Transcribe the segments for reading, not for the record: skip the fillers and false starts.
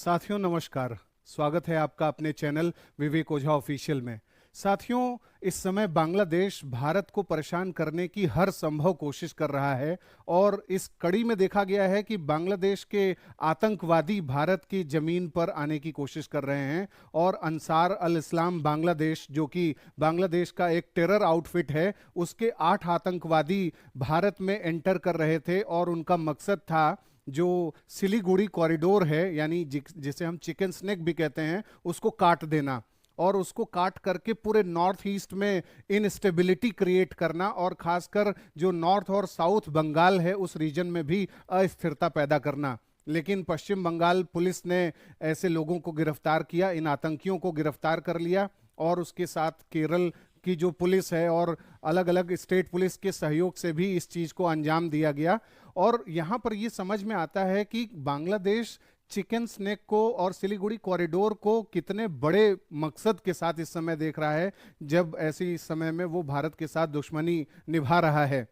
साथियों नमस्कार। स्वागत है आपका अपने चैनल विवेक ओझा ऑफिशियल में। साथियों, इस समय बांग्लादेश भारत को परेशान करने की हर संभव कोशिश कर रहा है और इस कड़ी में देखा गया है कि बांग्लादेश के आतंकवादी भारत की जमीन पर आने की कोशिश कर रहे हैं और अंसार अल इस्लाम बांग्लादेश, जो कि बांग्लादेश का एक टेरर आउटफिट है, उसके 8 आतंकवादी भारत में एंटर कर रहे थे और उनका मकसद था जो सिलीगुड़ी कॉरिडोर है, यानी जिसे हम चिकन स्नेक भी कहते हैं, उसको काट देना और उसको काट करके पूरे नॉर्थ ईस्ट में इनस्टेबिलिटी क्रिएट करना और खासकर जो नॉर्थ और साउथ बंगाल है उस रीजन में भी अस्थिरता पैदा करना। लेकिन पश्चिम बंगाल पुलिस ने ऐसे लोगों को गिरफ्तार किया, इन आतंकियों को गिरफ्तार कर लिया और उसके साथ केरल की जो पुलिस है और अलग अलग स्टेट पुलिस के सहयोग से भी इस चीज को अंजाम दिया गया। और यहाँ पर ये समझ में आता है कि बांग्लादेश चिकन स्नेक को और सिलीगुड़ी कॉरिडोर को कितने बड़े मकसद के साथ इस समय देख रहा है, जब ऐसी समय में वो भारत के साथ दुश्मनी निभा रहा है।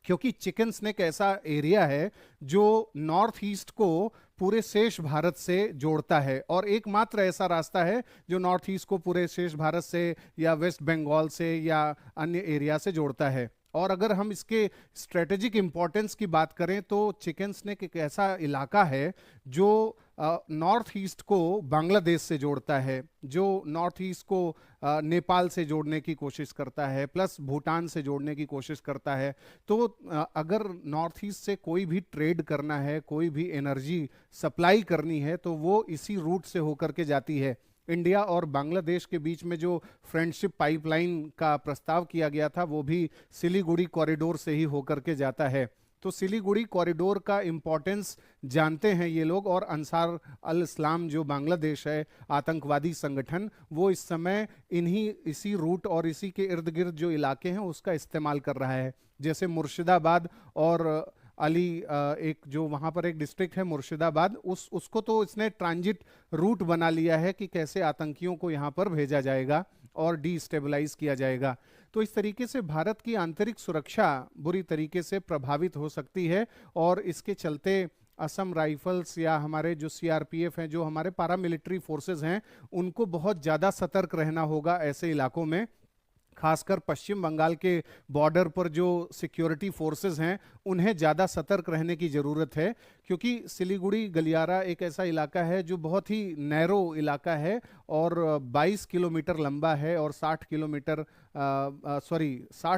क्योंकि चिकन स्नेक ऐसा एरिया है जो नॉर्थ ईस्ट को पूरे शेष भारत से जोड़ता है और एकमात्र ऐसा रास्ता है जो नॉर्थ ईस्ट को पूरे शेष भारत से या वेस्ट बंगाल से या अन्य एरिया से जोड़ता है। और अगर हम इसके स्ट्रेटेजिक इंपॉर्टेंस की बात करें तो चिकन स्नेक एक ऐसा इलाका है जो नॉर्थ ईस्ट को बांग्लादेश से जोड़ता है, जो नॉर्थ ईस्ट को नेपाल से जोड़ने की कोशिश करता है, प्लस भूटान से जोड़ने की कोशिश करता है। तो अगर नॉर्थ ईस्ट से कोई भी ट्रेड करना है, कोई भी एनर्जी सप्लाई करनी है, तो वो इसी रूट से होकर के जाती है। इंडिया और बांग्लादेश के बीच में जो फ्रेंडशिप पाइपलाइन का प्रस्ताव किया गया था वो भी सिलीगुड़ी कॉरिडोर से ही होकर के जाता है। तो सिलीगुड़ी कॉरिडोर का इंपॉर्टेंस जानते हैं ये लोग और अंसार अल इस्लाम जो बांग्लादेश है आतंकवादी संगठन, वो इस समय इसी रूट और इसी के इर्द गिर्द जो इलाके हैं उसका इस्तेमाल कर रहा है। जैसे मुर्शिदाबाद और एक जो वहां पर एक डिस्ट्रिक्ट है मुर्शिदाबाद, उसको तो इसने ट्रांजिट रूट बना लिया है कि कैसे आतंकियों को यहाँ पर भेजा जाएगा और डीस्टेबलाइज किया जाएगा। तो इस तरीके से भारत की आंतरिक सुरक्षा बुरी तरीके से प्रभावित हो सकती है और इसके चलते असम राइफल्स या हमारे जो सीआरपीएफ हैं, जो हमारे पारामिलिट्री फोर्सेस हैं, उनको बहुत ज़्यादा सतर्क रहना होगा ऐसे इलाकों में। खासकर पश्चिम बंगाल के बॉर्डर पर जो सिक्योरिटी फोर्सेस हैं उन्हें ज़्यादा सतर्क रहने की ज़रूरत है, क्योंकि सिलीगुड़ी गलियारा एक ऐसा इलाका है जो बहुत ही नैरो इलाका है और 22 किलोमीटर लंबा है और 60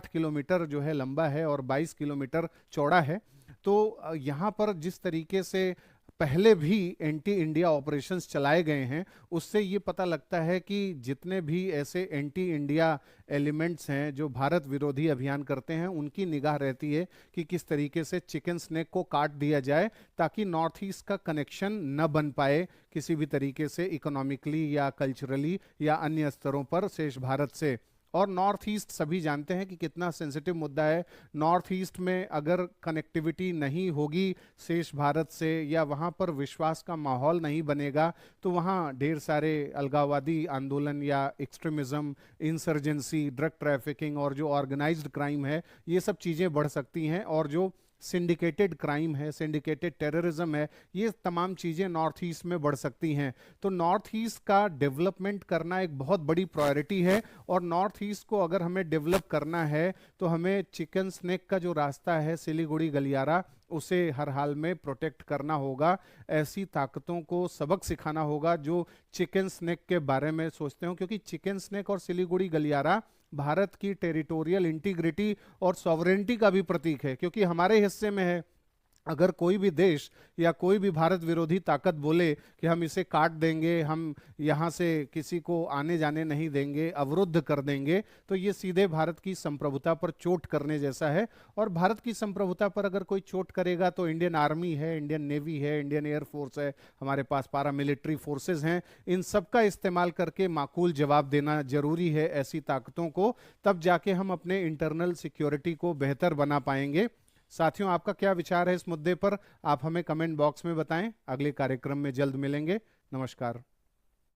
किलोमीटर जो है लंबा है और 22 किलोमीटर चौड़ा है। तो यहाँ पर जिस तरीके से पहले भी एंटी इंडिया ऑपरेशंस चलाए गए हैं, उससे ये पता लगता है कि जितने भी ऐसे एंटी इंडिया एलिमेंट्स हैं जो भारत विरोधी अभियान करते हैं, उनकी निगाह रहती है कि किस तरीके से चिकन स्नेक को काट दिया जाए ताकि नॉर्थ ईस्ट का कनेक्शन न बन पाए किसी भी तरीके से, इकोनॉमिकली या कल्चरली या अन्य स्तरों पर शेष भारत से। और नॉर्थ ईस्ट सभी जानते हैं कि कितना सेंसिटिव मुद्दा है। नॉर्थ ईस्ट में अगर कनेक्टिविटी नहीं होगी शेष भारत से या वहाँ पर विश्वास का माहौल नहीं बनेगा, तो वहाँ ढेर सारे अलगाववादी आंदोलन या एक्सट्रीमिज्म, इंसर्जेंसी, ड्रग ट्रैफिकिंग और जो ऑर्गेनाइज्ड क्राइम है, ये सब चीज़ें बढ़ सकती हैं। और जो सिंडिकेटेड क्राइम है, सिंडिकेटेड टेररिज्म है, ये तमाम चीज़ें नॉर्थ ईस्ट में बढ़ सकती हैं। तो नॉर्थ ईस्ट का डेवलपमेंट करना एक बहुत बड़ी प्रायोरिटी है और नॉर्थ ईस्ट को अगर हमें डेवलप करना है तो हमें चिकन स्नेक का जो रास्ता है सिलीगुड़ी गलियारा, उसे हर हाल में प्रोटेक्ट करना होगा। ऐसी ताकतों को सबक सिखाना होगा जो चिकन स्नेक के बारे में सोचते हो, क्योंकि चिकन स्नेक और सिलीगुड़ी गलियारा भारत की टेरिटोरियल इंटीग्रिटी और सॉवरेनिटी का भी प्रतीक है, क्योंकि हमारे हिस्से में है। अगर कोई भी देश या कोई भी भारत विरोधी ताकत बोले कि हम इसे काट देंगे, हम यहाँ से किसी को आने जाने नहीं देंगे, अवरुद्ध कर देंगे, तो ये सीधे भारत की संप्रभुता पर चोट करने जैसा है। और भारत की संप्रभुता पर अगर कोई चोट करेगा तो इंडियन आर्मी है, इंडियन नेवी है, इंडियन एयरफोर्स है, हमारे पास पारामिलिट्री फोर्सेज हैं, इन सब का इस्तेमाल करके माकूल जवाब देना जरूरी है ऐसी ताकतों को। तब जाके हम अपने इंटरनल सिक्योरिटी को बेहतर बना पाएंगे। साथियों, आपका क्या विचार है इस मुद्दे पर? आप हमें कमेंट बॉक्स में बताएं। अगले कार्यक्रम में जल्द मिलेंगे। नमस्कार।